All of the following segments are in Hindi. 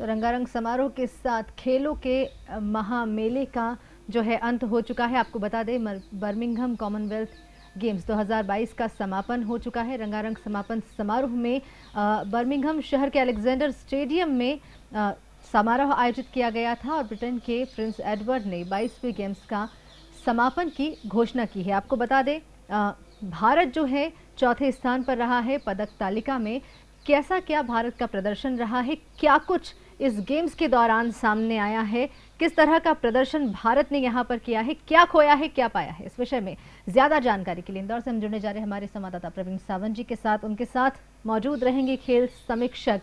तो रंगारंग समारोह के साथ खेलों के महामेले का जो है अंत हो चुका है। आपको बता दें बर्मिंघम कॉमनवेल्थ गेम्स 2022 का समापन हो चुका है। रंगारंग समापन समारोह में बर्मिंघम शहर के अलेक्जेंडर स्टेडियम में समारोह आयोजित किया गया था और ब्रिटेन के प्रिंस एडवर्ड ने 22वें गेम्स का समापन की घोषणा की है। आपको बता दें भारत जो है चौथे स्थान पर रहा है पदक तालिका में। कैसा क्या भारत का प्रदर्शन रहा है, क्या कुछ इस गेम्स के दौरान सामने आया है, किस तरह का प्रदर्शन भारत ने यहां पर किया है, क्या खोया है क्या पाया है, इस विषय में ज्यादा जानकारी के लिए इंदौर से हम जुड़ने जा रहे हैं हमारे संवाददाता प्रवीण सावंत जी के साथ। उनके साथ मौजूद रहेंगे खेल समीक्षक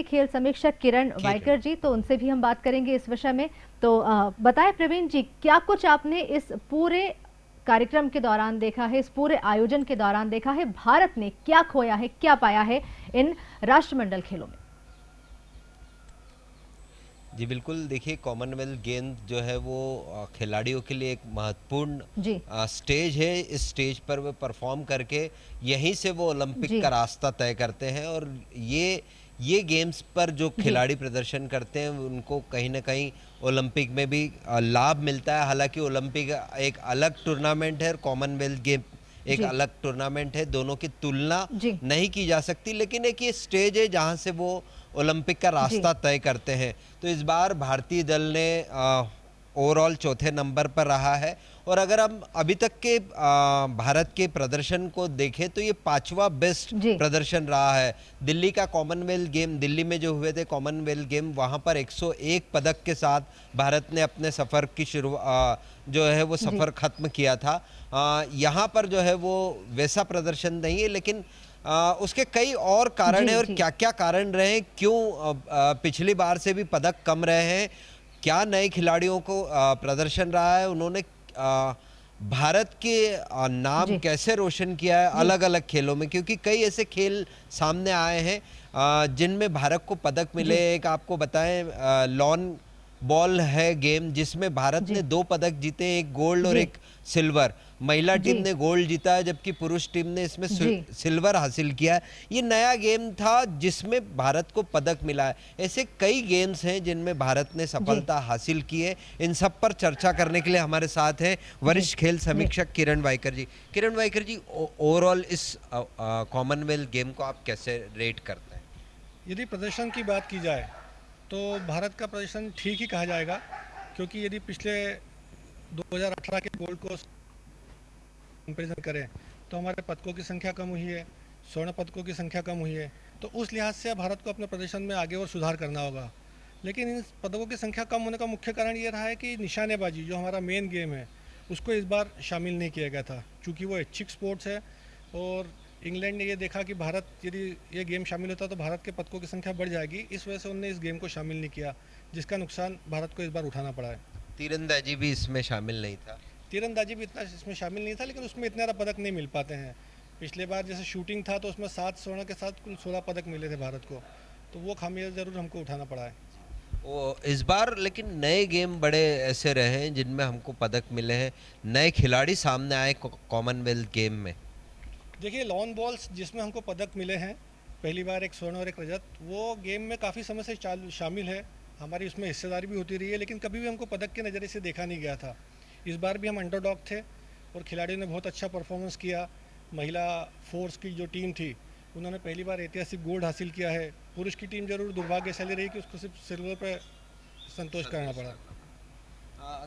खेल समीक्षक किरण वाइकर जी। तो उनसे भी हम बात करेंगे इस विषय में। तो बताएं प्रवीण जी, क्या कुछ आपने इस पूरे कार्यक्रम के दौरान देखा है, इस पूरे आयोजन के दौरान देखा है, भारत ने क्या खोया है क्या पाया है इन राष्ट्रमंडल खेलों में? जी बिल्कुल, देखिए कॉमनवेल्थ गेम जो है वो खिलाड़ियों के लिए एक महत्वपूर्ण स्टेज है। इस स्टेज पर वे परफॉर्म करके यहीं से वो ओलंपिक का रास्ता तय करते हैं और ये गेम्स पर जो खिलाड़ी प्रदर्शन करते हैं उनको कहीं ना कहीं ओलंपिक में भी लाभ मिलता है। हालांकि ओलंपिक एक अलग टूर्नामेंट है और कॉमनवेल्थ गेम एक अलग टूर्नामेंट है, दोनों की तुलना नहीं की जा सकती, लेकिन एक ये स्टेज है जहां से वो ओलंपिक का रास्ता तय करते हैं। तो इस बार भारतीय दल ने ओवरऑल चौथे नंबर पर रहा है और अगर हम अभी तक के भारत के प्रदर्शन को देखें तो ये 5वां बेस्ट प्रदर्शन रहा है। दिल्ली का कॉमनवेल्थ गेम, दिल्ली में जो हुए थे कॉमनवेल्थ गेम, वहां पर 101 पदक के साथ भारत ने अपने सफर की जो है वो सफर खत्म किया था। यहाँ पर जो है वो वैसा प्रदर्शन नहीं है, लेकिन उसके कई और कारण हैं। और क्या क्या कारण रहे, क्यों पिछली बार से भी पदक कम रहे हैं, क्या नए खिलाड़ियों को प्रदर्शन रहा है, उन्होंने भारत के नाम कैसे रोशन किया है अलग अलग खेलों में, क्योंकि कई ऐसे खेल सामने आए हैं जिनमें भारत को पदक मिले। एक आपको बताएं लॉन बॉल है गेम जिसमें भारत ने 2 पदक जीते, एक गोल्ड और एक सिल्वर। महिला टीम ने गोल्ड जीता है जबकि पुरुष टीम ने इसमें सिल्वर हासिल किया है। ये नया गेम था जिसमें भारत को पदक मिला है। ऐसे कई गेम्स हैं जिनमें भारत ने सफलता हासिल की है। इन सब पर चर्चा करने के लिए हमारे साथ हैं वरिष्ठ खेल समीक्षक किरण वाइकर जी। किरण वाइकर जी, ओवरऑल इस कॉमनवेल्थ गेम को आप कैसे रेट करते हैं? यदि प्रदर्शन की बात की जाए तो भारत का प्रदर्शन ठीक ही कहा जाएगा, क्योंकि यदि पिछले 2018 के गोल्ड कोस्ट कंपेरिजन करें तो हमारे पदकों की संख्या कम हुई है, स्वर्ण पदकों की संख्या कम हुई है। तो उस लिहाज से भारत को अपने प्रदर्शन में आगे और सुधार करना होगा। लेकिन इन पदकों की संख्या कम होने का मुख्य कारण ये रहा है कि निशानेबाजी जो हमारा मेन गेम है उसको इस बार शामिल नहीं किया गया था, चूँकि वो ऐच्छिक स्पोर्ट्स है। और इंग्लैंड ने ये देखा कि भारत यदि ये गेम शामिल होता तो भारत के पदकों की संख्या बढ़ जाएगी, इस वजह से उन्होंने इस गेम को शामिल नहीं किया, जिसका नुकसान भारत को इस बार उठाना पड़ा है। तीरंदाजी भी इसमें शामिल नहीं था? तीरंदाजी भी इतना इसमें शामिल नहीं था, लेकिन उसमें इतने ज़्यादा पदक नहीं मिल पाते हैं। पिछले बार जैसे शूटिंग था तो उसमें 7 स्वर्ण के साथ कुल 16 पदक मिले थे भारत को, तो वो खामियाजा ज़रूर हमको उठाना पड़ा है। वो इस बार लेकिन नए गेम बड़े ऐसे रहे हैं जिनमें हमको पदक मिले हैं, नए खिलाड़ी सामने आए कॉमनवेल्थ गेम में। देखिए लॉन बॉल्स जिसमें हमको पदक मिले हैं, पहली बार एक स्वर्ण और एक रजत, वो गेम में काफ़ी समय से शामिल है, हमारी उसमें हिस्सेदारी भी होती रही है, लेकिन कभी भी हमको पदक के नज़रिए से देखा नहीं गया था। इस बार भी हम अंडरडॉग थे और खिलाड़ियों ने बहुत अच्छा परफॉर्मेंस किया। महिला फोर्स की जो टीम थी उन्होंने पहली बार ऐतिहासिक गोल्ड हासिल किया है। पुरुष की टीम जरूर दुर्भाग्यशाली रही कि उसको सिर्फ सिल्वर पे संतोष करना पड़ा।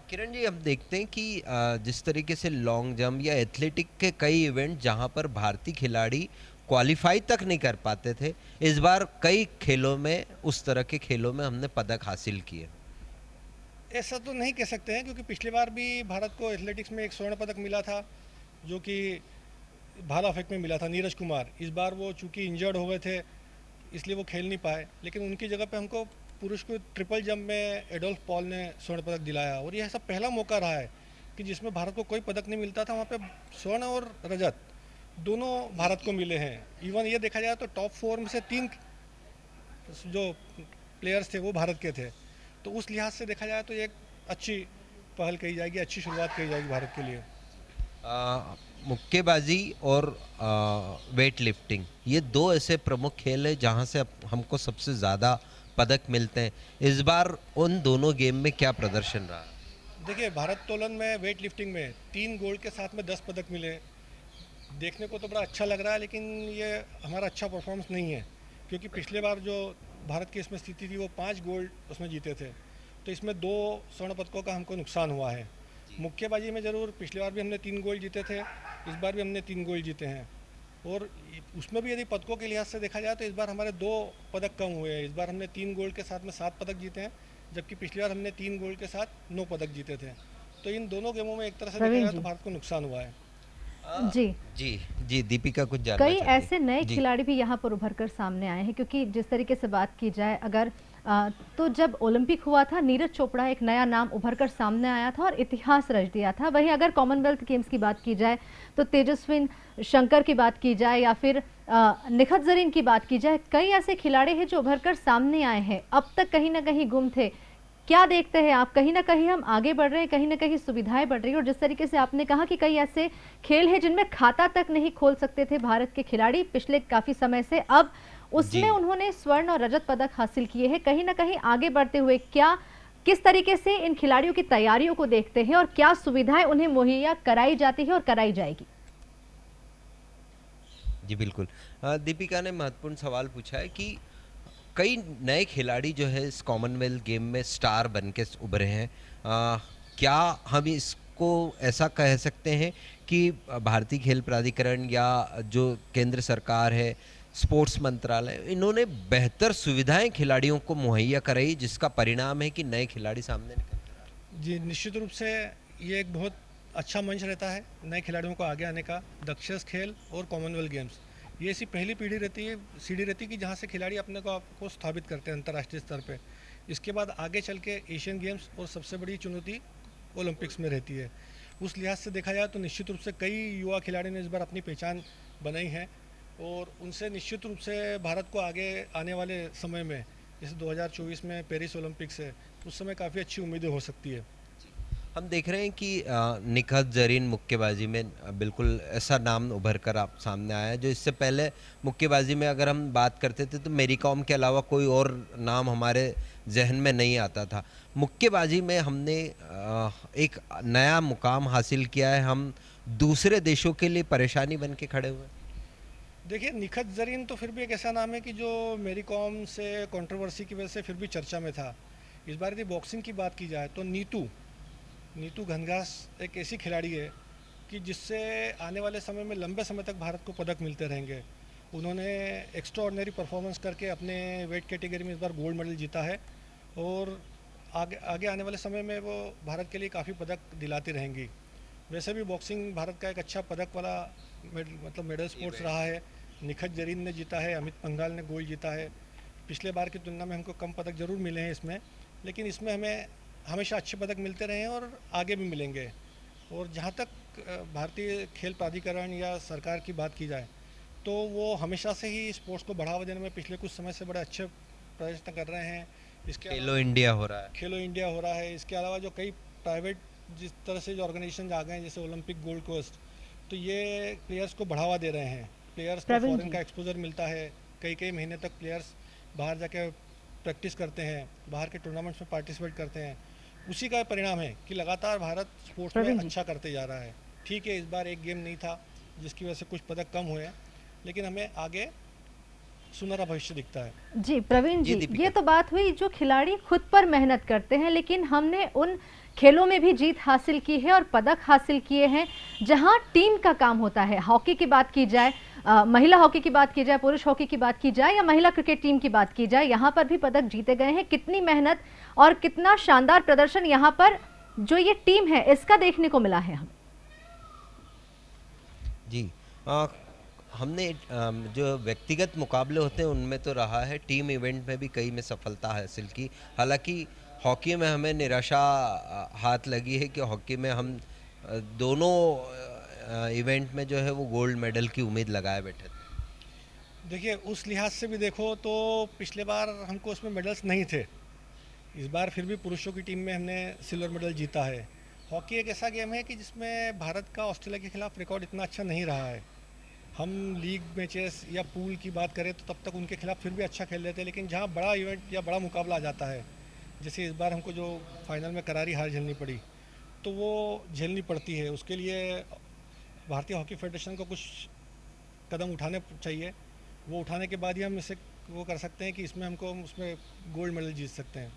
किरण जी, हम देखते हैं कि जिस तरीके से लॉन्ग जंप या एथलेटिक के कई इवेंट जहां पर भारतीय खिलाड़ी क्वालिफाई तक नहीं कर पाते थे, इस बार कई खेलों में उस तरह के खेलों में हमने पदक हासिल किए। ऐसा तो नहीं कह सकते हैं, क्योंकि पिछली बार भी भारत को एथलेटिक्स में एक स्वर्ण पदक मिला था जो कि भाला फेंक में मिला था, नीरज कुमार। इस बार वो चूंकि इंजर्ड हो गए थे इसलिए वो खेल नहीं पाए, लेकिन उनकी जगह पे हमको पुरुष को ट्रिपल जंप में एडोल्फ पॉल ने स्वर्ण पदक दिलाया। और यह सब पहला मौका रहा है कि जिसमें भारत को कोई पदक नहीं मिलता था, वहाँ पे स्वर्ण और रजत दोनों भारत को मिले हैं। इवन ये देखा जाए तो टॉप 4 में से 3 जो प्लेयर्स थे वो भारत के थे। तो उस लिहाज से देखा जाए तो एक अच्छी पहल कही जाएगी, अच्छी शुरुआत कही जाएगी भारत के लिए। मुक्केबाजी और वेट लिफ्टिंग, ये दो ऐसे प्रमुख खेल है जहां से हमको सबसे ज़्यादा पदक मिलते हैं। इस बार उन दोनों गेम में क्या प्रदर्शन रहा? देखिए, भारत तोलन में वेट लिफ्टिंग में 3 गोल्ड के साथ में 10 पदक मिले। देखने को तो बड़ा अच्छा लग रहा है, लेकिन ये हमारा अच्छा परफॉर्मेंस नहीं है, क्योंकि पिछले बार जो भारत की इसमें स्थिति थी वो 5 गोल्ड उसमें जीते थे, तो इसमें 2 स्वर्ण पदकों का हमको नुकसान हुआ है। मुक्केबाजी में ज़रूर पिछले बार भी हमने 3 गोल्ड जीते थे, इस बार भी हमने 3 गोल्ड जीते हैं, और उसमें भी यदि पदकों के लिहाज से देखा जाए तो इस बार हमारे 2 पदक कम हुए हैं। इस बार हमने 3 गोल्ड के साथ में 7 पदक जीते हैं, जबकि पिछली बार हमने 3 गोल्ड के साथ 9 पदक जीते थे। तो इन दोनों गेमों में एक तरह से देखा जाए तो भारत को नुकसान हुआ है। जी जी जी, दीपिका कुछ जानना कई चाहती हैं? ऐसे नए खिलाड़ी भी यहाँ पर उभर कर सामने आए हैं, क्योंकि जिस तरीके से बात की जाए अगर तो जब ओलंपिक हुआ था नीरज चोपड़ा एक नया नाम उभर कर सामने आया था और इतिहास रच दिया था। वहीं अगर कॉमनवेल्थ गेम्स की बात की जाए तो तेजस्विन शंकर की बात की जाए या फिर निखत जरीन की बात की जाए, कई ऐसे खिलाड़ी हैं जो उभर कर सामने आए हैं, अब तक कहीं ना कहीं गुम थे। क्या देखते हैं आप? कहीं ना कहीं हम आगे बढ़ रहे हैं, कहीं ना कहीं सुविधाएं बढ़ रही है, और जिस तरीके से आपने कहा कि कई ऐसे खेल हैं जिनमें खाता तक नहीं खोल सकते थे भारत के खिलाड़ी पिछले काफी समय से, अब उसमें उन्होंने स्वर्ण और रजत पदक हासिल किए हैं। कहीं ना कहीं आगे बढ़ते हुए क्या किस तरीके से इन खिलाड़ियों की तैयारियों को देखते हैं और क्या सुविधाएं उन्हें मुहैया कराई जाती है और कराई जाएगी? जी बिल्कुल, दीपिका ने महत्वपूर्ण सवाल पूछा है कि कई नए खिलाड़ी जो है इस कॉमनवेल्थ गेम में स्टार बन के उभरे हैं। क्या हम इसको ऐसा कह सकते हैं कि भारतीय खेल प्राधिकरण या जो केंद्र सरकार है, स्पोर्ट्स मंत्रालय, इन्होंने बेहतर सुविधाएं खिलाड़ियों को मुहैया कराई, जिसका परिणाम है कि नए खिलाड़ी सामने निकल कर आ रहे हैं? जी, निश्चित रूप से ये एक बहुत अच्छा मंच रहता है नए खिलाड़ियों को आगे आने का। दक्षिण खेल और कॉमनवेल्थ गेम्स ये ऐसी पहली पीढ़ी रहती है, सीढ़ी रहती है कि जहाँ से खिलाड़ी अपने को आपको स्थापित करते हैं अंतर्राष्ट्रीय स्तर पे। इसके बाद आगे चल के एशियन गेम्स और सबसे बड़ी चुनौती ओलंपिक्स में रहती है। उस लिहाज से देखा जाए तो निश्चित रूप से कई युवा खिलाड़ी ने इस बार अपनी पहचान बनाई है, और उनसे निश्चित रूप से भारत को आगे आने वाले समय में, जैसे 2024 में पेरिस ओलंपिक्स है, उस समय काफ़ी अच्छी उम्मीदें हो सकती है। हम देख रहे हैं कि निखत जरीन मुक्केबाजी में बिल्कुल ऐसा नाम उभर कर आप सामने आया है, जो इससे पहले मुक्केबाजी में अगर हम बात करते थे तो मेरी कॉम के अलावा कोई और नाम हमारे जहन में नहीं आता था। मुक्केबाजी में हमने एक नया मुकाम हासिल किया है, हम दूसरे देशों के लिए परेशानी बन के खड़े हुए। देखिए, निखत जरीन तो फिर भी एक ऐसा नाम है कि जो मेरी कॉम से कंट्रोवर्सी की वजह से फिर भी चर्चा में था। इस बार यदि बॉक्सिंग की बात की जाए तो नीतू घनघास एक ऐसी खिलाड़ी है कि जिससे आने वाले समय में लंबे समय तक भारत को पदक मिलते रहेंगे। उन्होंने एक्स्ट्राऑर्डिनरी परफॉर्मेंस करके अपने वेट कैटेगरी में इस बार गोल्ड मेडल जीता है, और आगे आने वाले समय में वो भारत के लिए काफ़ी पदक दिलाती रहेंगी। वैसे भी बॉक्सिंग भारत का एक अच्छा पदक वाला मेडल स्पोर्ट्स रहा है। निखत जरीन ने जीता है, अमित पंघाल ने गोल्ड जीता है। पिछले बार की तुलना में हमको कम पदक जरूर मिले हैं इसमें, लेकिन इसमें हमें हमेशा अच्छे पदक मिलते रहे हैं और आगे भी मिलेंगे। और जहाँ तक भारतीय खेल प्राधिकरण या सरकार की बात की जाए तो वो हमेशा से ही स्पोर्ट्स को बढ़ावा देने में पिछले कुछ समय से बड़े अच्छे प्रयत्न कर रहे हैं। इसके खेलो इंडिया हो रहा है, खेलो इंडिया हो रहा है। इसके अलावा जो कई प्राइवेट जिस तरह से जो ऑर्गेनाइजेशन आ गए हैं, जैसे ओलंपिक गोल्ड कोस्ट, तो ये प्लेयर्स को बढ़ावा दे रहे हैं। प्लेयर्स को फॉरेन का एक्सपोजर मिलता है, कई महीने तक प्लेयर्स बाहर जाके प्रैक्टिस करते हैं, बाहर के टूर्नामेंट्स में पार्टिसिपेट करते हैं। उसी का परिणाम है कि लगातार भारत स्पोर्ट्स में अच्छा करते जा रहा है। ठीक है, इस बार एक गेम नहीं था जिसकी वजह से कुछ पदक कम हुए, लेकिन हमें आगे सुनहरा भविष्य दिखता है। जी प्रवीण जी, ये तो बात हुई जो खिलाड़ी खुद पर मेहनत करते हैं, लेकिन हमने उन खेलों में भी जीत हासिल की है और पदक हासिल किए हैं जहां टीम का काम होता है। हॉकी की बात की जाए, महिला हॉकी की बात की जाए, पुरुष हॉकी की बात की जाए या महिला क्रिकेट टीम की बात की जाए, यहाँ पर भी पदक जीते गए हैं। कितनी मेहनत और कितना शानदार प्रदर्शन यहाँ पर जो ये टीम है इसका देखने को मिला है हमें। जी, हमने जो व्यक्तिगत मुकाबले होते हैं उनमें तो रहा है, टीम इवेंट में भी कई में सफलता हासिल की। हालांकि हॉकी में हमें निराशा हाथ लगी है कि हॉकी में हम दोनों इवेंट में जो है वो गोल्ड मेडल की उम्मीद लगाए बैठे थे। देखिए, उस लिहाज से भी देखो तो पिछले बार हमको उसमें मेडल्स नहीं थे। इस बार फिर भी पुरुषों की टीम में हमने सिल्वर मेडल जीता है, हॉकी एक ऐसा गेम है कि जिसमें भारत का ऑस्ट्रेलिया के खिलाफ रिकॉर्ड इतना अच्छा नहीं रहा है। हम लीग मैचेस या पूल की बात करें तो तब तक उनके खिलाफ फिर भी अच्छा खेल रहे थे, लेकिन जहाँ बड़ा इवेंट या बड़ा मुकाबला आ जाता है, जैसे इस बार हमको जो फाइनल में करारी हार झेलनी पड़ी, तो वो झेलनी पड़ती है। उसके लिए भारतीय हॉकी फेडरेशन को कुछ कदम उठाने चाहिए। वो उठाने के बाद ही हम इसे वो कर सकते हैं कि इसमें हमको उसमें गोल्ड मेडल जीत सकते हैं।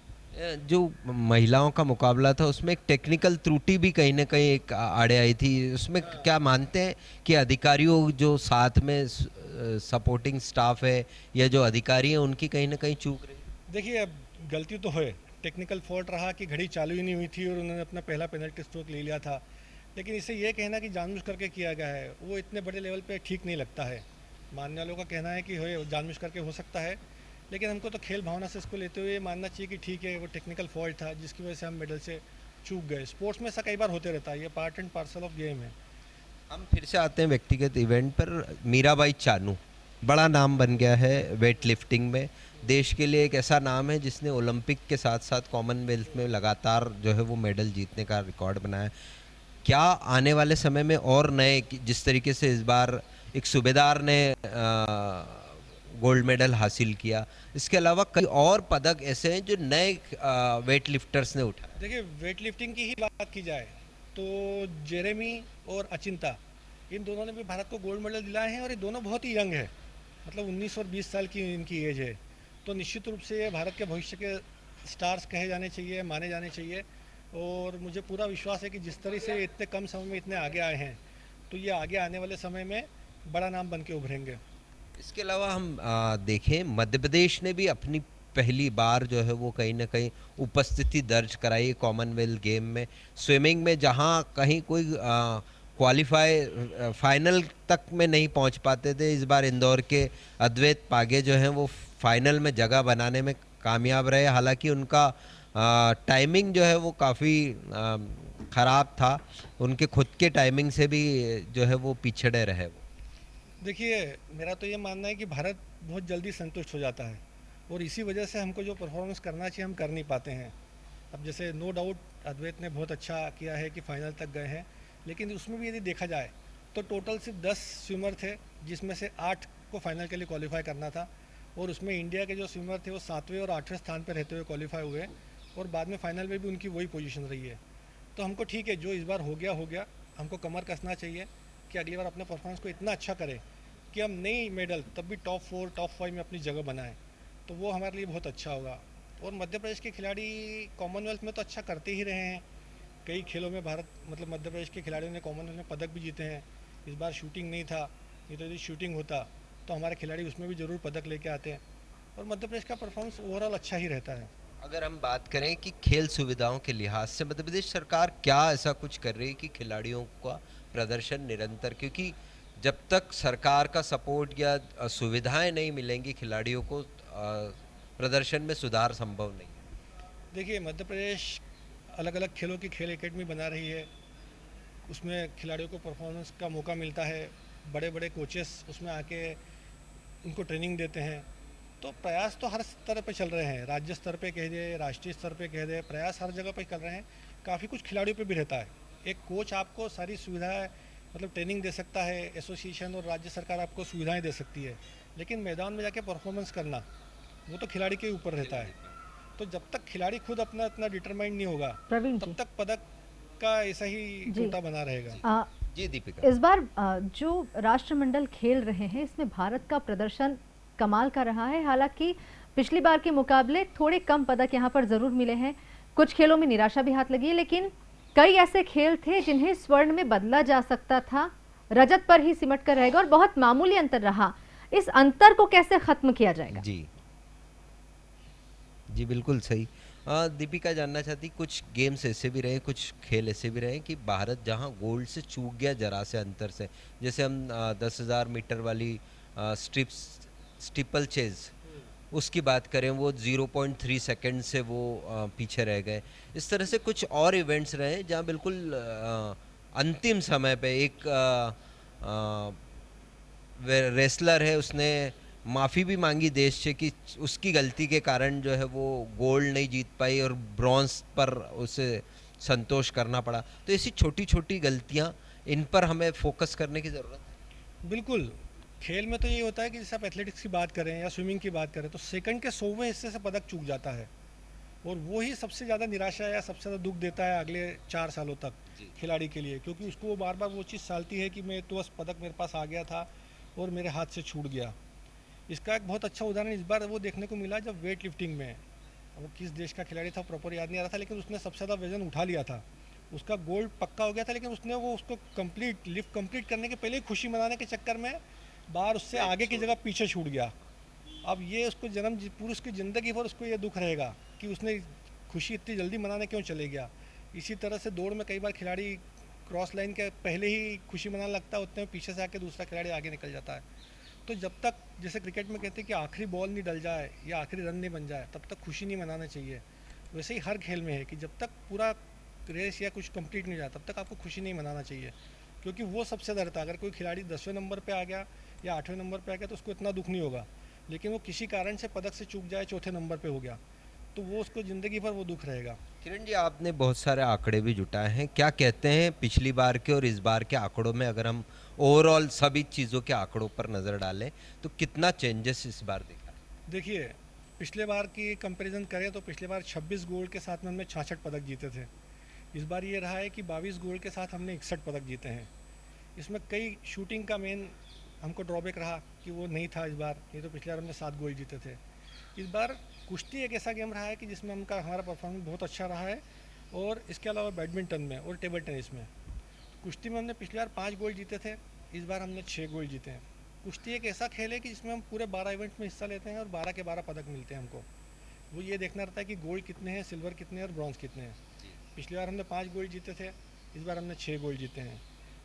जो महिलाओं का मुकाबला था उसमें एक टेक्निकल त्रुटि भी कहीं ना कहीं एक आड़े आई थी, उसमें क्या मानते हैं कि अधिकारियों जो साथ में सपोर्टिंग स्टाफ है या जो अधिकारी हैं उनकी कहीं ना कहीं चूक रही? देखिए, अब गलती तो है, टेक्निकल फॉल्ट रहा कि घड़ी चालू ही नहीं हुई थी और उन्होंने अपना पहला पेनल्टी स्ट्रोक ले लिया था। लेकिन इसे ये कहना कि जानबूझ करके किया गया है, वो इतने बड़े लेवल पे ठीक नहीं लगता है। मानने वालों का कहना है कि हो जानबूझ करके हो सकता है, लेकिन हमको तो खेल भावना से इसको लेते हुए मानना चाहिए कि ठीक है, वो टेक्निकल फॉल्ट था जिसकी वजह से हम मेडल से चूक गए। स्पोर्ट्स में ऐसा कई बार होते रहता है, ये part and parcel of game है। हम फिर से आते हैं व्यक्तिगत इवेंट पर। मीराबाई चानू बड़ा नाम बन गया है वेट लिफ्टिंग में, देश के लिए एक ऐसा नाम है जिसने ओलंपिक के साथ साथ कॉमनवेल्थ में लगातार जो है वो मेडल जीतने का रिकॉर्ड बनाया। क्या आने वाले समय में और नए, जिस तरीके से इस बार एक सूबेदार ने गोल्ड मेडल हासिल किया, इसके अलावा कई और पदक ऐसे हैं जो नए वेट लिफ्टर्स ने उठाए? देखिए, वेट लिफ्टिंग की ही बात की जाए तो जेरेमी और अचिंता, इन दोनों ने भी भारत को गोल्ड मेडल दिलाए हैं और ये दोनों बहुत ही यंग है, मतलब 19 और 20 साल की इनकी एज है। तो निश्चित रूप से ये भारत के भविष्य के स्टार्स कहे जाने चाहिए, माने जाने चाहिए। और मुझे पूरा विश्वास है कि जिस तरह से इतने कम समय में इतने आगे आए हैं, तो ये आगे आने वाले समय में बड़ा नाम बन के उभरेंगे। इसके अलावा हम देखें, मध्य प्रदेश ने भी अपनी पहली बार जो है वो कहीं ना कहीं उपस्थिति दर्ज कराई कॉमनवेल्थ गेम में। स्विमिंग में जहां कहीं कोई क्वालिफाई फाइनल तक में नहीं पहुंच पाते थे, इस बार इंदौर के अद्वैत पागे जो हैं वो फाइनल में जगह बनाने में कामयाब रहे। हालांकि उनका टाइमिंग जो है वो काफ़ी ख़राब था, उनके खुद के टाइमिंग से भी जो है वो पिछड़े रहे वो। देखिए, मेरा तो ये मानना है कि भारत बहुत जल्दी संतुष्ट हो जाता है और इसी वजह से हमको जो परफॉर्मेंस करना चाहिए हम कर नहीं पाते हैं। अब जैसे नो डाउट अद्वैत ने बहुत अच्छा किया है कि फाइनल तक गए हैं, लेकिन उसमें भी यदि देखा जाए तो टोटल सिर्फ 10 स्विमर थे, जिसमें से 8 को फाइनल के लिए क्वालिफाई करना था और उसमें इंडिया के जो स्विमर थे वो 7वें और 8वें स्थान पर रहते हुए क्वालिफाई हुए और बाद में फाइनल में भी उनकी वही पोजीशन रही है। तो हमको ठीक है, जो इस बार हो गया, हमको कमर कसना चाहिए कि अगली बार अपने परफॉर्मेंस को इतना अच्छा करें कि हम नई मेडल तब भी टॉप 4 टॉप 5 में अपनी जगह बनाएं, तो वो हमारे लिए बहुत अच्छा होगा। और मध्य प्रदेश के खिलाड़ी कॉमनवेल्थ में तो अच्छा करते ही रहे हैं, कई खेलों में भारत मतलब मध्य प्रदेश के खिलाड़ियों ने कॉमनवेल्थ में पदक भी जीते हैं। इस बार शूटिंग नहीं था, नहीं तो यदि शूटिंग होता तो हमारे खिलाड़ी उसमें भी ज़रूर पदक लेके आते हैं और मध्य प्रदेश का परफॉर्मेंस ओवरऑल अच्छा ही रहता है। अगर हम बात करें कि खेल सुविधाओं के लिहाज से मध्य प्रदेश सरकार क्या ऐसा कुछ कर रही है कि खिलाड़ियों का प्रदर्शन निरंतर, क्योंकि जब तक सरकार का सपोर्ट या सुविधाएं नहीं मिलेंगी खिलाड़ियों को, प्रदर्शन में सुधार संभव नहीं है। देखिए, मध्य प्रदेश अलग अलग खेलों की खेल एकेडमी बना रही है, उसमें खिलाड़ियों को परफॉर्मेंस का मौका मिलता है, बड़े बड़े कोचेस उसमें आके उनको ट्रेनिंग देते हैं। तो प्रयास तो हर स्तर पे चल रहे हैं, राज्य स्तर पे कह दे, राष्ट्रीय स्तर पे कह दे, प्रयास हर जगह पे कर रहे हैं। काफ़ी कुछ खिलाड़ियों पे भी रहता है। एक कोच आपको सारी सुविधाएं मतलब ट्रेनिंग दे सकता है, एसोसिएशन और राज्य सरकार आपको सुविधाएं दे सकती है, लेकिन मैदान में जाके परफॉर्मेंस करना वो तो खिलाड़ी के ऊपर रहता है। तो जब तक खिलाड़ी खुद अपना इतना डिटरमाइंड नहीं होगा तब तक पदक का ऐसा ही टूटा बना रहेगा। जी दीपिका, इस बार जो राष्ट्रमंडल खेल रहे हैं इसमें भारत का प्रदर्शन कमाल का रहा है। हालांकि पिछली बार के मुकाबले थोड़े कम पदक यहाँ पर जरूर मिले हैं, कुछ खेलों में निराशा भी हाथ लगी है, लेकिन कई ऐसे खेल थे जिन्हें स्वर्ण में बदला जा सकता था, रजत पर ही सिमट कर रहेगा और बहुत मामूली अंतर रहा। इस अंतर को कैसे खत्म किया जाएगा? जी बिल्कुल सही। दीपिका जानना चाहती, कुछ गेम्स ऐसे भी रहे, कुछ खेल ऐसे भी रहे कि भारत जहां गोल्ड से चूक गया जरा से अंतर से, जैसे हम 10,000 मीटर वाली स्टीपल चेज उसकी बात करें, वो 0.3 सेकंड से वो पीछे रह गए। इस तरह से कुछ और इवेंट्स रहे जहां बिल्कुल अंतिम समय पे एक रेसलर है, उसने माफ़ी भी मांगी देश से कि उसकी गलती के कारण जो है वो गोल्ड नहीं जीत पाई और ब्रॉन्ज पर उसे संतोष करना पड़ा। तो ऐसी छोटी छोटी गलतियाँ, इन पर हमें फोकस करने की ज़रूरत है। बिल्कुल, खेल में तो ये होता है कि जैसे आप एथलेटिक्स की बात करें या स्विमिंग की बात करें, तो सेकंड के 100वें हिस्से से पदक चूक जाता है, और वो ही सबसे ज़्यादा निराशा या सबसे ज़्यादा दुख देता है अगले 4 सालों तक खिलाड़ी के लिए, क्योंकि उसको वो बार बार वो चीज़ सालती है कि मैं तो बस पदक मेरे पास आ गया था और मेरे हाथ से छूट गया। इसका एक बहुत अच्छा उदाहरण इस बार वो देखने को मिला जब वेट लिफ्टिंग में, वो किस देश का खिलाड़ी था प्रॉपर याद नहीं आ रहा था, लेकिन उसने सबसे ज़्यादा वजन उठा लिया था, उसका गोल्ड पक्का हो गया था, लेकिन उसने वो उसको लिफ्ट कंप्लीट करने के पहले ही खुशी मनाने के चक्कर में बार उससे आगे की जगह पीछे छूट गया। अब ये उसको पूरी उसकी ज़िंदगी भर उसको ये दुख रहेगा कि उसने खुशी इतनी जल्दी मनाने क्यों चले गया। इसी तरह से दौड़ में कई बार खिलाड़ी क्रॉस लाइन के पहले ही खुशी मनाने लगता है, उतने में पीछे से आके दूसरा खिलाड़ी आगे निकल जाता है। तो जब तक, जैसे क्रिकेट में कहते हैं कि आखिरी बॉल नहीं डल जाए या आखिरी रन नहीं बन जाए, तब तक खुशी नहीं मनाना चाहिए। वैसे ही हर खेल में है कि जब तक पूरा रेस या कुछ कंप्लीट नहीं जाए तब तक आपको खुशी नहीं मनाना चाहिए, क्योंकि वो सबसे ज़्यादा रहता है। अगर कोई खिलाड़ी 10वें नंबर पे आ गया या 8वें नंबर पे आ गया तो उसको इतना दुख नहीं होगा, लेकिन वो किसी कारण से पदक से चूक जाए, चौथे नंबर पे हो गया, तो वो उसको ज़िंदगी भर वो दुख रहेगा। किरण जी, आपने बहुत सारे आंकड़े भी जुटाए हैं, क्या कहते हैं पिछली बार के और इस बार के आंकड़ों में, अगर हम ओवरऑल सभी चीज़ों के आंकड़ों पर नज़र डालें तो कितना चेंजेस इस बार देखा? देखिए, पिछले बार की कंपैरिजन करें तो पिछले बार 26 गोल्ड के साथ में हमने 66 पदक जीते थे। इस बार ये रहा है कि 22 गोल्ड के साथ हमने 61 पदक जीते हैं। इसमें कई शूटिंग का मेन हमको ड्रॉबैक रहा कि वो नहीं था इस बार, नहीं तो पिछले बार हमने 7 गोल्ड जीते थे। इस बार कुश्ती एक ऐसा गेम रहा है कि जिसमें हमारा परफॉर्मेंस बहुत अच्छा रहा है, और इसके अलावा बैडमिंटन में और टेबल टेनिस में। कुश्ती में हमने पिछली बार 5 गोल्ड जीते थे, इस बार हमने 6 गोल्ड जीते हैं। कुश्ती एक ऐसा खेल है कि जिसमें हम पूरे 12 इवेंट्स में हिस्सा लेते हैं और 12 के 12 पदक मिलते हैं हमको। वो ये देखना रहता है कि गोल्ड कितने हैं, सिल्वर कितने हैं और ब्रॉन्ज कितने हैं। पिछली बार हमने 5 गोल्ड जीते थे, इस बार हमने 6 गोल्ड जीते हैं।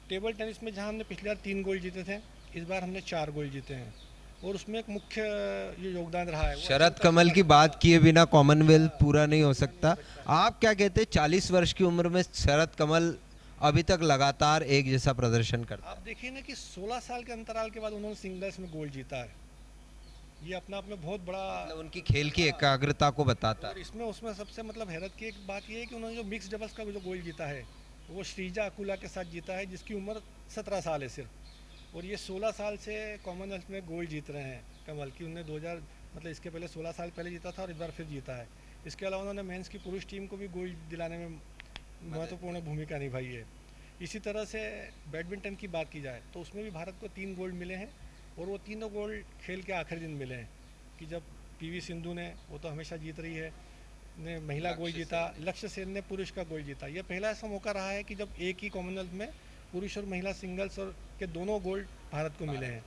टेबल टेनिस में जहाँ हमने पिछली बार 3 गोल्ड जीते थे, इस बार हमने 4 गोल्ड जीते हैं, और उसमें एक मुख्य ये योगदान रहा है। शरद कमल की बात किए बिना कॉमनवेल्थ पूरा नहीं हो सकता। आप क्या कहते हैं, 40 वर्ष की उम्र में शरद कमल अभी तक लगातार एक जैसा प्रदर्शन करता है? आप देखिए ना कि 16 साल के अंतराल के बाद उन्होंने सिंगल्स में गोल्ड जीता है। ये अपना आप में बहुत बड़ा, मतलब उनकी खेल की एकाग्रता को बताता और है। इसमें उसमें सबसे मतलब हैरत की एक बात ये है कि उन्होंने जो मिक्स डबल्स का जो गोल्ड जीता है वो श्रीजा अकुला के साथ जीता है, जिसकी उम्र 17 साल है सिर्फ, और ये 16 साल से कॉमनवेल्थ में गोल्ड जीत रहे हैं कमल की। उन्होंने 2000 मतलब इसके पहले 16 साल पहले जीता था और इस बार फिर जीता है। इसके अलावा उन्होंने मेंस की पुरुष टीम को भी गोल्ड दिलाने में महत्वपूर्ण भूमिका निभाई है। इसी तरह से बैडमिंटन की बात की जाए तो उसमें भी भारत को 3 गोल्ड मिले हैं, और वो तीनों गोल्ड खेल के आखिरी दिन मिले हैं, कि जब पीवी सिंधु ने, वो तो हमेशा जीत रही है, ने महिला गोल्ड जीता, लक्ष्य सेन ने पुरुष का गोल्ड जीता। यह पहला ऐसा मौका रहा है कि जब एक ही कॉमनवेल्थ में पुरुष और महिला सिंगल्स और के दोनों गोल्ड भारत को मिले हैं।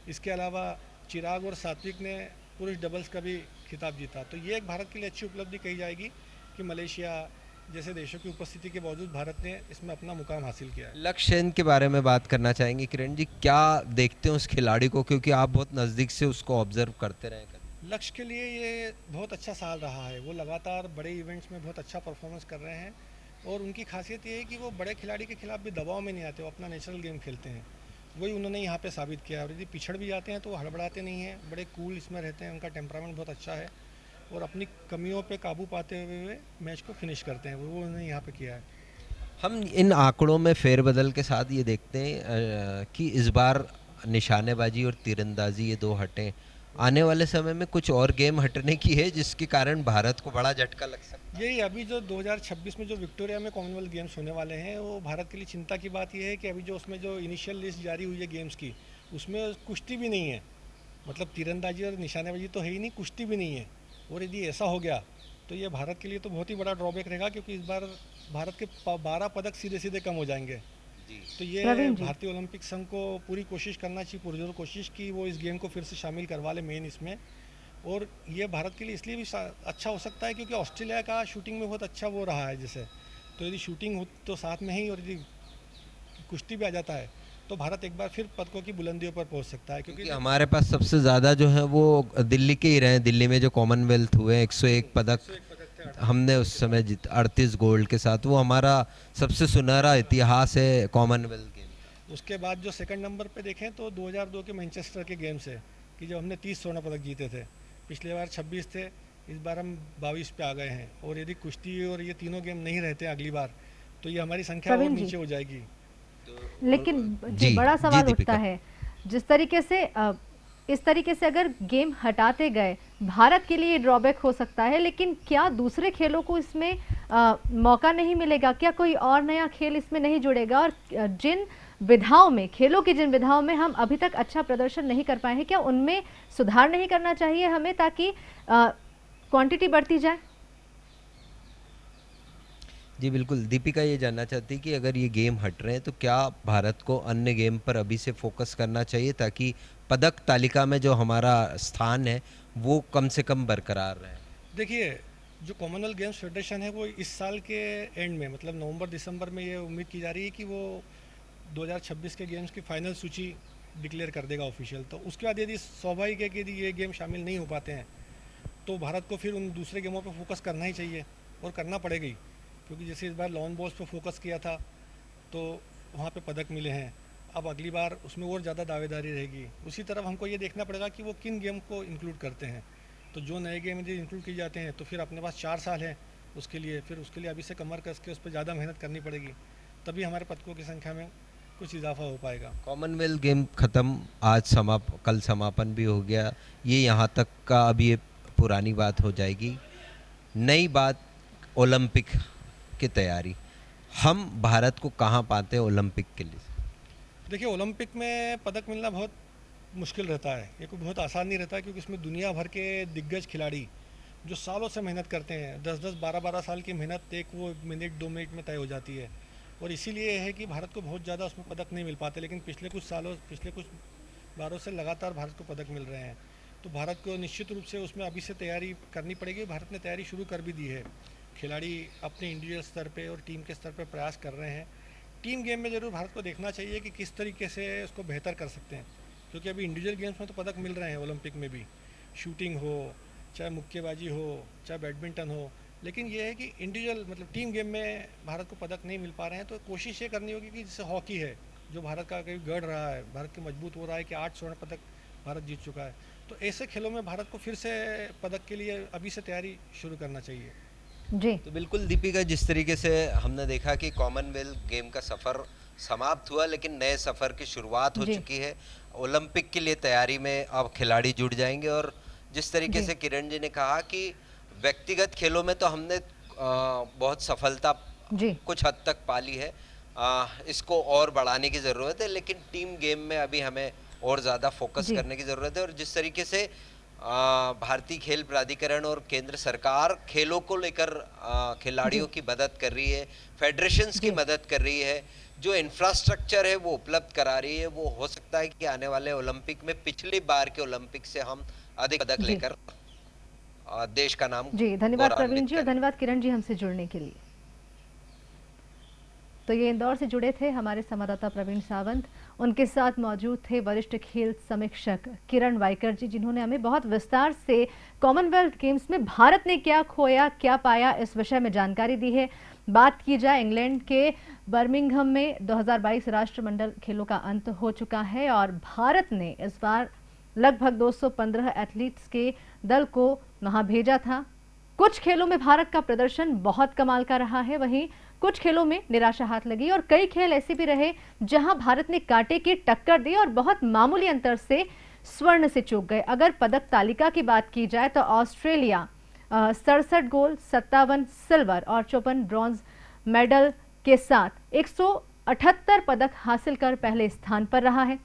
इसके अलावा चिराग और सात्विक ने पुरुष डबल्स का भी खिताब जीता। तो ये एक भारत के लिए अच्छी उपलब्धि कही जाएगी कि मलेशिया जैसे देशों की उपस्थिति के बावजूद भारत ने इसमें अपना मुकाम हासिल किया है। लक्ष्य सेन के बारे में बात करना चाहेंगे किरण जी, क्या देखते हैं उस खिलाड़ी को, क्योंकि आप बहुत नज़दीक से उसको ऑब्जर्व करते रहे? लक्ष्य के लिए ये बहुत अच्छा साल रहा है, वो लगातार बड़े इवेंट्स में बहुत अच्छा परफॉर्मेंस कर रहे हैं, और उनकी खासियत ये है कि वो बड़े खिलाड़ी के खिलाफ भी दबाव में नहीं आते, वो अपना नेचुरल गेम खेलते हैं। वही उन्होंने यहाँ पे साबित किया है, और यदि पिछड़ भी जाते हैं तो वो हड़बड़ाते नहीं हैं, बड़े कूल इसमें रहते हैं, उनका टेम्परामेंट बहुत अच्छा है, और अपनी कमियों पे काबू पाते हुए मैच को फिनिश करते हैं, वो उन्होंने यहाँ पे किया है। हम इन आंकड़ों में फेरबदल के साथ ये देखते हैं कि इस बार निशानेबाजी और तीरंदाजी ये दो हटें, आने वाले समय में कुछ और गेम हटने की है जिसके कारण भारत को बड़ा झटका लग सकता है। यही अभी जो 2026 में जो विक्टोरिया में कॉमनवेल्थ गेम्स होने वाले हैं, वो भारत के लिए चिंता की बात यह है कि अभी जो उसमें जो इनिशियल लिस्ट जारी हुई है गेम्स की, उसमें कुश्ती भी नहीं है, मतलब तीरंदाजी और निशानेबाजी तो है ही नहीं, कुश्ती भी नहीं है। और यदि ऐसा हो गया तो ये भारत के लिए तो बहुत ही बड़ा ड्रॉबैक रहेगा, क्योंकि इस बार भारत के 12 पदक सीधे सीधे कम हो जाएंगे। तो ये भारतीय ओलंपिक संघ को पूरी कोशिश करना चाहिए, पुरजोर कोशिश की वो इस गेम को फिर से शामिल करवा ले मेन इसमें। और ये भारत के लिए इसलिए भी अच्छा हो सकता है क्योंकि ऑस्ट्रेलिया का शूटिंग में बहुत अच्छा वो रहा है जैसे, तो यदि शूटिंग हो तो साथ में ही, और यदि कुश्ती भी आ जाता है तो भारत एक बार फिर पदकों की बुलंदियों पर पहुंच सकता है, क्योंकि हमारे पास सबसे ज़्यादा जो है वो दिल्ली के ही रहे। दिल्ली में जो कॉमनवेल्थ हुए 101 पदक हमने उस समय जीत 38 गोल्ड के साथ, वो हमारा सबसे सुनहरा इतिहास है कॉमनवेल्थ गेम। उसके बाद जो सेकंड नंबर पे देखें तो 2002 के मैनचेस्टर के गेम्स है कि जब हमने 30 स्वर्ण पदक जीते थे। पिछले बार 26 थे, इस बार हम 22 पे आ गए हैं, और यदि कुश्ती और ये तीनों गेम नहीं रहते अगली बार तो ये हमारी संख्या और नीचे हो जाएगी। लेकिन बड़ा सवाल उठता है, जिस तरीके से इस तरीके से अगर गेम हटाते गए भारत के लिए ड्रॉबैक हो सकता है, लेकिन क्या दूसरे खेलों को इसमें मौका नहीं मिलेगा? क्या कोई और नया खेल इसमें नहीं जुड़ेगा? और जिन विधाओं में, खेलों की जिन विधाओं में हम अभी तक अच्छा प्रदर्शन नहीं कर पाए हैं, क्या उनमें सुधार नहीं करना चाहिए हमें, ताकि क्वांटिटी बढ़ती जाए? जी बिल्कुल, दीपिका ये जानना चाहती कि अगर ये गेम हट रहे हैं तो क्या भारत को अन्य गेम पर अभी से फोकस करना चाहिए ताकि पदक तालिका में जो हमारा स्थान है वो कम से कम बरकरार रहे? देखिए, जो कॉमनवेल्थ गेम्स फेडरेशन है वो इस साल के एंड में, मतलब नवंबर दिसंबर में, ये उम्मीद की जा रही है कि वो 2026 के गेम्स की फाइनल सूची डिक्लेयर कर देगा ऑफिशियल। तो उसके बाद यदि स्वाभाविक है कि यदि ये गेम शामिल नहीं हो पाते हैं तो भारत को फिर उन दूसरे गेमों पर फोकस करना ही चाहिए, और करना पड़ेगा ही, क्योंकि जैसे इस बार लॉन बॉल्स पे फोकस किया था तो वहाँ पे पदक मिले हैं, अब अगली बार उसमें और ज़्यादा दावेदारी रहेगी। उसी तरफ हमको ये देखना पड़ेगा कि वो किन गेम को इंक्लूड करते हैं। तो जो नए गेम यदि इंक्लूड किए जाते हैं तो फिर अपने पास 4 साल है उसके लिए, फिर उसके लिए अभी से कमर कस के उस पर ज़्यादा मेहनत करनी पड़ेगी, तभी हमारे पदकों की संख्या में कुछ इजाफा हो पाएगा। कॉमनवेल्थ गेम ख़त्म, आज कल समापन भी हो गया, ये यहाँ तक का अभी ये पुरानी बात हो जाएगी। नई बात ओलंपिक की तैयारी, हम भारत को कहाँ पाते हैं ओलंपिक के लिए? देखिए, ओलंपिक में पदक मिलना बहुत मुश्किल रहता है, ये कोई बहुत आसान नहीं रहता है, क्योंकि इसमें दुनिया भर के दिग्गज खिलाड़ी जो सालों से मेहनत करते हैं, 10-10, 12-12 साल की मेहनत एक वो मिनट 2 मिनट में तय हो जाती है। और इसीलिए है कि भारत को बहुत ज़्यादा उसमें पदक नहीं मिल पाते, लेकिन पिछले कुछ बारों से लगातार भारत को पदक मिल रहे हैं। तो भारत को निश्चित रूप से उसमें अभी से तैयारी करनी पड़ेगी। भारत ने तैयारी शुरू कर भी दी है, खिलाड़ी अपने इंडिविजुअल स्तर पे और टीम के स्तर पे प्रयास कर रहे हैं। टीम गेम में ज़रूर भारत को देखना चाहिए कि किस तरीके से उसको बेहतर कर सकते हैं, क्योंकि अभी इंडिविजुअल गेम्स में तो पदक मिल रहे हैं ओलंपिक में भी, शूटिंग हो, चाहे मुक्केबाजी हो, चाहे बैडमिंटन हो, लेकिन ये है कि इंडिविजुअल मतलब टीम गेम में भारत को पदक नहीं मिल पा रहे हैं। तो कोशिश ये करनी होगी कि जैसे हॉकी है जो भारत का कहीं गढ़ रहा है, भारत के मजबूत हो रहा है कि 8 स्वर्ण पदक भारत जीत चुका है, तो ऐसे खेलों में भारत को फिर से पदक के लिए अभी से तैयारी शुरू करना चाहिए। जी तो बिल्कुल दीपिका, जिस तरीके से हमने देखा कि कॉमनवेल्थ गेम का सफ़र समाप्त हुआ, लेकिन नए सफ़र की शुरुआत हो चुकी है। ओलंपिक के लिए तैयारी में अब खिलाड़ी जुड़ जाएंगे, और जिस तरीके से किरण जी ने कहा कि व्यक्तिगत खेलों में तो हमने बहुत सफलता कुछ हद तक पाली है, इसको और बढ़ाने की ज़रूरत है, लेकिन टीम गेम में अभी हमें और ज़्यादा फोकस करने की ज़रूरत है। और जिस तरीके से भारतीय खेल प्राधिकरण और केंद्र सरकार खेलों को लेकर खिलाड़ियों की मदद कर रही है, फेडरेशंस की मदद कर रही है, जो इंफ्रास्ट्रक्चर है वो उपलब्ध करा रही है, वो हो सकता है कि आने वाले ओलंपिक में पिछली बार के ओलंपिक से हम अधिक पदक लेकर देश का नाम। जी धन्यवाद प्रवीण जी, और धन्यवाद किरण जी हमसे जुड़ने के लिए। तो ये इंदौर से जुड़े थे हमारे संवाददाता प्रवीण सावंत, उनके साथ मौजूद थे वरिष्ठ खेल समीक्षक किरण वाइकर जी, जिन्होंने हमें बहुत विस्तार से कॉमनवेल्थ गेम्स में भारत ने क्या खोया क्या पाया इस विषय में जानकारी दी है। बात की जाए, इंग्लैंड के बर्मिंघम में 2022 राष्ट्रमंडल खेलों का अंत हो चुका है, और भारत ने इस बार लगभग 215 एथलीट्स के दल को वहां भेजा था। कुछ खेलों में भारत का प्रदर्शन बहुत कमाल का रहा है, वहीं कुछ खेलों में निराशा हाथ लगी, और कई खेल ऐसे भी रहे जहां भारत ने कांटे की टक्कर दी और बहुत मामूली अंतर से स्वर्ण से चूक गए। अगर पदक तालिका की बात की जाए तो ऑस्ट्रेलिया 67 गोल्ड, 57 सिल्वर और 54 ब्रॉन्ज मेडल के साथ 178 पदक हासिल कर पहले स्थान पर रहा है।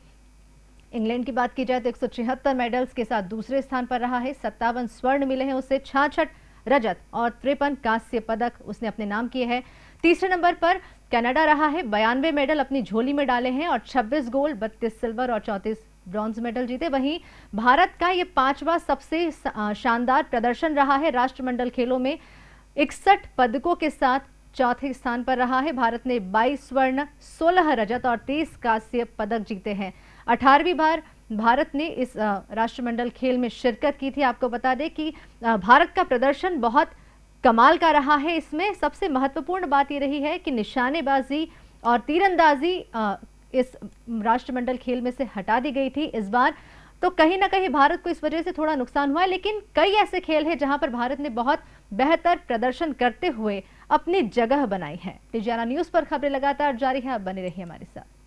इंग्लैंड की बात की जाए तो 176 मेडल्स के साथ दूसरे स्थान पर रहा है। 57 स्वर्ण मिले हैं उसे, 66 रजत और 53 कांस्य पदक उसने अपने नाम किए हैं। तीसरे नंबर पर कनाडा रहा है, 92 मेडल अपनी झोली में डाले हैं और 26 गोल्ड, 32 सिल्वर और 34 ब्रॉन्ज मेडल जीते। वहीं भारत का ये 5वां सबसे शानदार प्रदर्शन रहा है राष्ट्रमंडल खेलों में, 61 पदकों के साथ चौथे स्थान पर रहा है। भारत ने 22 स्वर्ण, 16 रजत और 30 कांस्य पदक जीते हैं। 18वीं बार भारत ने इस राष्ट्रमंडल खेल में शिरकत की थी। आपको बता दें कि भारत का प्रदर्शन बहुत कमाल का रहा है। इसमें सबसे महत्वपूर्ण बात ये रही है कि निशानेबाजी और तीरंदाजी इस राष्ट्रमंडल खेल में से हटा दी गई थी। इस बार तो कहीं ना कहीं भारत को इस वजह से थोड़ा नुकसान हुआ है, लेकिन कई ऐसे खेल हैं जहां पर भारत ने बहुत बेहतर प्रदर्शन करते हुए अपनी जगह बनाई है। टिजियाना न्यूज पर खबरें लगातार जारी है, आप बने रहिए हमारे साथ।